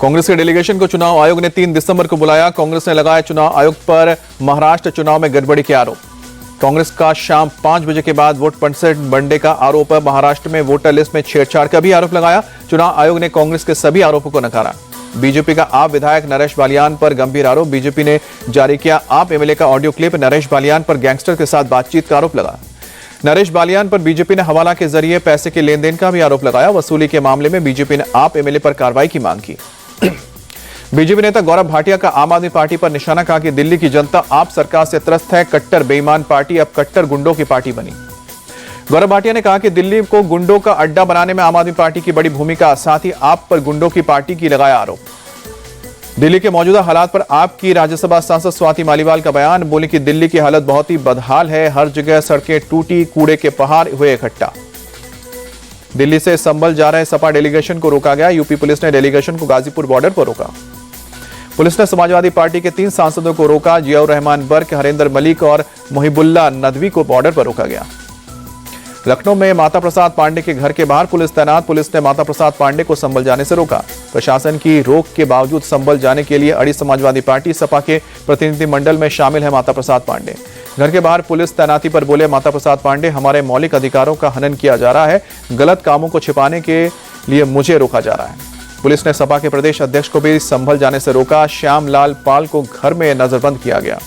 कांग्रेस के डेलीगेशन को चुनाव आयोग ने 3 दिसंबर को बुलाया। कांग्रेस ने लगाया चुनाव आयोग पर महाराष्ट्र चुनाव में गड़बड़ी के आरोप। कांग्रेस का शाम 5 बजे के बाद वोट परसेंट बढ़ने का आरोप है। महाराष्ट्र में वोटर लिस्ट में छेड़छाड़ का भी आरोप लगाया। चुनाव आयोग ने कांग्रेस के सभी आरोपों को नकारा। बीजेपी का आप विधायक नरेश बालियान पर गंभीर आरोप। बीजेपी ने जारी किया आप एमएलए का ऑडियो क्लिप। नरेश बालियान पर गैंगस्टर के साथ बातचीत का आरोप लगा। नरेश बालियान पर बीजेपी ने हवाला के जरिए पैसे के लेन देन का भी आरोप लगाया। वसूली के मामले में बीजेपी ने आप एमएलए पर कार्रवाई की मांग की। बीजेपी नेता गौरव भाटिया का आम आदमी पार्टी पर निशाना, कहा कि दिल्ली की जनता आप सरकार से त्रस्त है। कट्टर बेईमान पार्टी अब कट्टर गुंडों की पार्टी बनी। गौरव भाटिया ने कहा कि दिल्ली को गुंडों का अड्डा बनाने में आम आदमी पार्टी की बड़ी भूमिका, साथ ही आप पर गुंडों की पार्टी की लगाया आरोप। दिल्ली के मौजूदा हालात पर आपकी राज्यसभा सांसद स्वाति मालीवाल का बयान, बोली कि दिल्ली की हालत बहुत ही बदहाल है। हर जगह सड़कें टूटी, कूड़े के पहाड़ हुए इकट्ठा। दिल्ली से संभल जा रहे सपा डेलीगेशन को रोका गया। यूपी पुलिस ने डेलीगेशन को गाजीपुर बॉर्डर पर रोका। पुलिस ने समाजवादी पार्टी के 3 सांसदों को रोका। जियाउर रहमान बर्क, हरेंद्र मलिक और मुहिबुल्ला नदवी को बॉर्डर पर रोका गया। लखनऊ में माता प्रसाद पांडे के घर के बाहर पुलिस तैनात। पुलिस ने माता प्रसाद पांडे को संभल जाने से रोका। प्रशासन की रोक के बावजूद संभल जाने के लिए अड़ी समाजवादी पार्टी सपा के प्रतिनिधिमंडल में शामिल है माता प्रसाद पांडे। घर के बाहर पुलिस तैनाती पर बोले माता प्रसाद पांडे, हमारे मौलिक अधिकारों का हनन किया जा रहा है। गलत कामों को छिपाने के लिए मुझे रोका जा रहा है। पुलिस ने सपा के प्रदेश अध्यक्ष को भी संभल जाने से रोका। श्यामलाल पाल को घर में नजरबंद किया गया।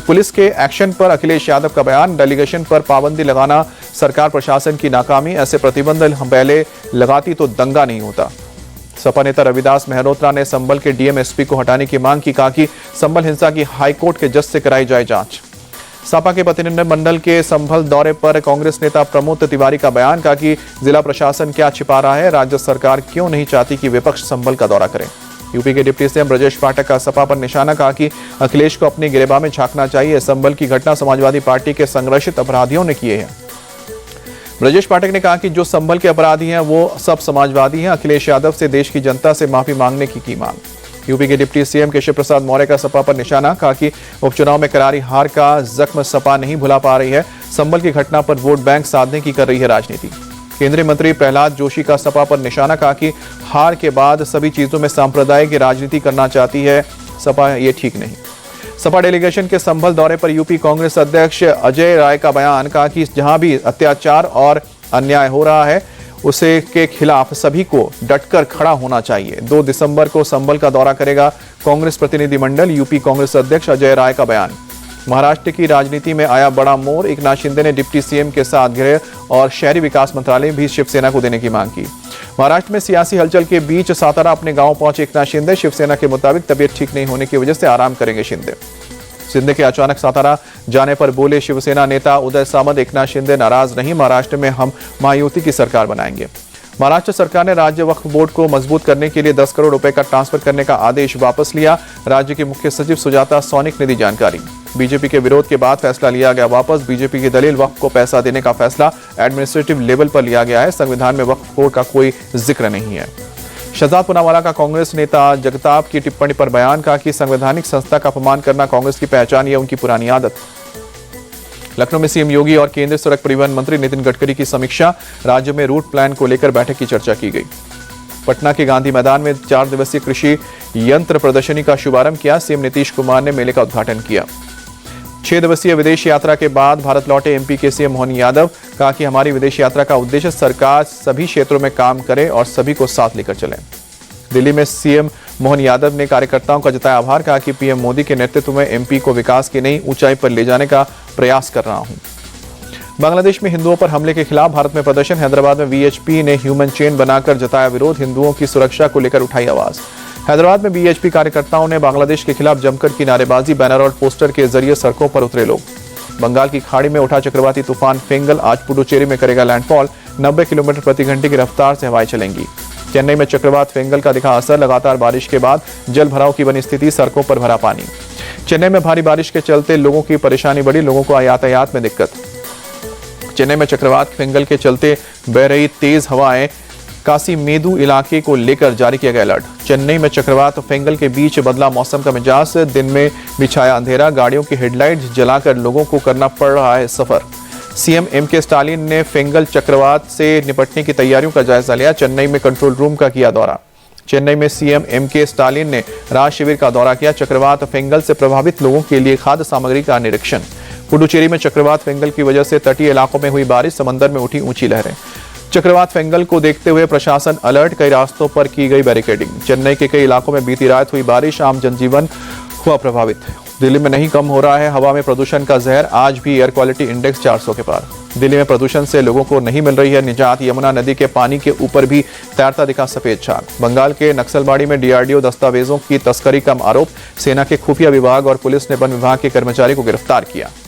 पुलिस के एक्शन पर अखिलेश यादव का बयान, डेलीगेशन पर पाबंदी लगाना सरकार प्रशासन की नाकामी। ऐसे प्रतिबंध हम पहले लगाती तो दंगा नहीं होता। सपा नेता रविदास मेहरोत्रा ने संभल के डीएम एसपी को हटाने की मांग की। कहा कि संभल हिंसा की हाईकोर्ट के जज से कराई जाए जांच। सपा के प्रतिनिधिमंडल के संभल दौरे पर कांग्रेस नेता प्रमोद तिवारी का बयान, कहा कि जिला प्रशासन क्या छिपा रहा है, राज्य सरकार क्यों नहीं चाहती कि विपक्ष संभल का दौरा करे। यूपी के डिप्टी सीएम ब्रजेश पाठक का सपा पर निशाना, कहा कि अखिलेश को अपनी गिरेबान में झांकना चाहिए। संभल की घटना समाजवादी पार्टी के संरक्षित अपराधियों ने किए हैं। ब्रजेश पाठक ने कहा कि जो संभल के अपराधी हैं वो सब समाजवादी हैं। अखिलेश यादव से देश की जनता से माफी मांगने की मांग। यूपी के डिप्टी सीएम केशव प्रसाद मौर्य का सपा पर निशाना, कहा कि उपचुनाव में करारी हार का जख्म सपा नहीं भुला पा रही है। संभल की घटना पर वोट बैंक साधने की कर रही है राजनीति। केंद्रीय मंत्री प्रहलाद जोशी का सपा पर निशाना, कहा कि हार के बाद सभी चीजों में सांप्रदायिक राजनीति करना चाहती है सपा, ये ठीक नहीं। सपा डेलीगेशन के संभल दौरे पर यूपी कांग्रेस अध्यक्ष अजय राय का बयान, कहा कि जहां भी अत्याचार और अन्याय हो रहा है उसे के खिलाफ सभी को डटकर खड़ा होना चाहिए। 2 दिसंबर को संभल का दौरा करेगा कांग्रेस प्रतिनिधिमंडल। यूपी कांग्रेस अध्यक्ष अजय राय का बयान। महाराष्ट्र की राजनीति में आया बड़ा मोड़। एकनाथ शिंदे ने डिप्टी सीएम के साथ गृह और शहरी विकास मंत्रालय भी शिवसेना को देने की मांग की। महाराष्ट्र में सियासी हलचल के बीच सातारा अपने गांव पहुंचे एकनाथ शिंदे। शिवसेना के मुताबिक तबीयत ठीक नहीं होने की वजह से आराम करेंगे शिंदे के अचानक सातारा जाने पर बोले शिवसेना नेता उदय सामंत, एकनाथ शिंदे नाराज नहीं, महाराष्ट्र में हम महायुति की सरकार बनाएंगे। महाराष्ट्र सरकार ने राज्य वक्फ बोर्ड को मजबूत करने के लिए 10 करोड़ रुपए का ट्रांसफर करने का आदेश वापस लिया। राज्य के मुख्य सचिव सुजाता सोनिक ने दी जानकारी। बीजेपी के विरोध के बाद फैसला लिया गया वापस। बीजेपी की दलील, वक्फ को पैसा देने का फैसला एडमिनिस्ट्रेटिव लेवल पर लिया गया है। संविधान में वक्फ बोर्ड का कोई जिक्र नहीं है। शहजाद पूनावाला का कांग्रेस नेता जगताप की टिप्पणी पर बयान, कहा कि संवैधानिक संस्था का अपमान करना कांग्रेस की पहचान, यह उनकी पुरानी आदत। लखनऊ में सीएम योगी और केंद्रीय सड़क परिवहन मंत्री नितिन गडकरी की समीक्षा। राज्य में रूट प्लान को लेकर बैठक की चर्चा की गई। पटना के गांधी मैदान में 4 दिवसीय कृषि यंत्र प्रदर्शनी का शुभारंभ किया। सीएम नीतीश कुमार ने मेले का उद्घाटन किया। 6 दिवसीय विदेश यात्रा के बाद भारत लौटे एमपी के सीएम मोहन यादव, कहा कि हमारी विदेश यात्रा का उद्देश्य सरकार सभी क्षेत्रों में काम करे और सभी को साथ लेकर चले। दिल्ली में सीएम मोहन यादव ने कार्यकर्ताओं का जताया आभार, कहा कि पीएम मोदी के नेतृत्व में एमपी को विकास की नई ऊंचाई पर ले जाने का प्रयास कर रहा हूं। बांग्लादेश में हिंदुओं पर हमले के खिलाफ भारत में प्रदर्शन। हैदराबाद में वीएचपी ने ह्यूमन चेन बनाकर जताया विरोध। हिंदुओं की सुरक्षा को लेकर उठाई आवाज। हैदराबाद में वीएचपी कार्यकर्ताओं ने बांग्लादेश के खिलाफ जमकर की नारेबाजी। बैनर और पोस्टर के जरिए सड़कों पर उतरे लोग। बंगाल की खाड़ी में उठा चक्रवाती तूफान फेंगल आज पुडुचेरी में करेगा लैंडफॉल। 90 किलोमीटर प्रति घंटे की रफ्तार से हवाएं चलेंगी। चेन्नई में चक्रवात फेंगल का दिखा असर। लगातार बारिश के बाद जल भराव की बनी स्थिति, सड़कों पर भरा पानी। चेन्नई में भारी बारिश के चलते लोगों की परेशानी बढ़ी। लोगों को यातायात में दिक्कत। चेन्नई में चक्रवात फेंगल के चलते बह रही तेज हवाएं, कासीमेदू इलाके को लेकर जारी किया गया अलर्ट। चेन्नई में चक्रवात फेंगल के बीच बदला मौसम का मिजाज। दिन में बिछाया अंधेरा। गाड़ियों की हेडलाइट जलाकर लोगों को करना पड़ रहा है सफर। सीएम एमके स्टालिन ने फेंगल चक्रवात से निपटने की तैयारियों का जायजा लिया। चेन्नई में कंट्रोल रूम का किया दौरा। चेन्नई में सीएम एमके स्टालिन ने राहत शिविर का दौरा किया। चक्रवात फेंगल से प्रभावित लोगों के लिए खाद्य सामग्री का निरीक्षण। पुडुचेरी में चक्रवात फेंगल की वजह से तटीय इलाकों में हुई बारिश, समंदर में उठी ऊंची लहरें। चक्रवात फेंगल को देखते हुए प्रशासन अलर्ट, कई रास्तों पर की गई बैरिकेडिंग। चेन्नई के कई इलाकों में बीती रात हुई बारिश, आम जनजीवन हुआ प्रभावित। दिल्ली में नहीं कम हो रहा है हवा में प्रदूषण का जहर, आज भी एयर क्वालिटी इंडेक्स 400 के पार। दिल्ली में प्रदूषण से लोगों को नहीं मिल रही है निजात। यमुना नदी के पानी के ऊपर भी तैरता दिखा सफेद चांद। बंगाल के नक्सलबाड़ी में डीआरडीओ दस्तावेजों की तस्करी का आरोप, सेना के खुफिया विभाग और पुलिस ने वन विभाग के कर्मचारी को गिरफ्तार किया।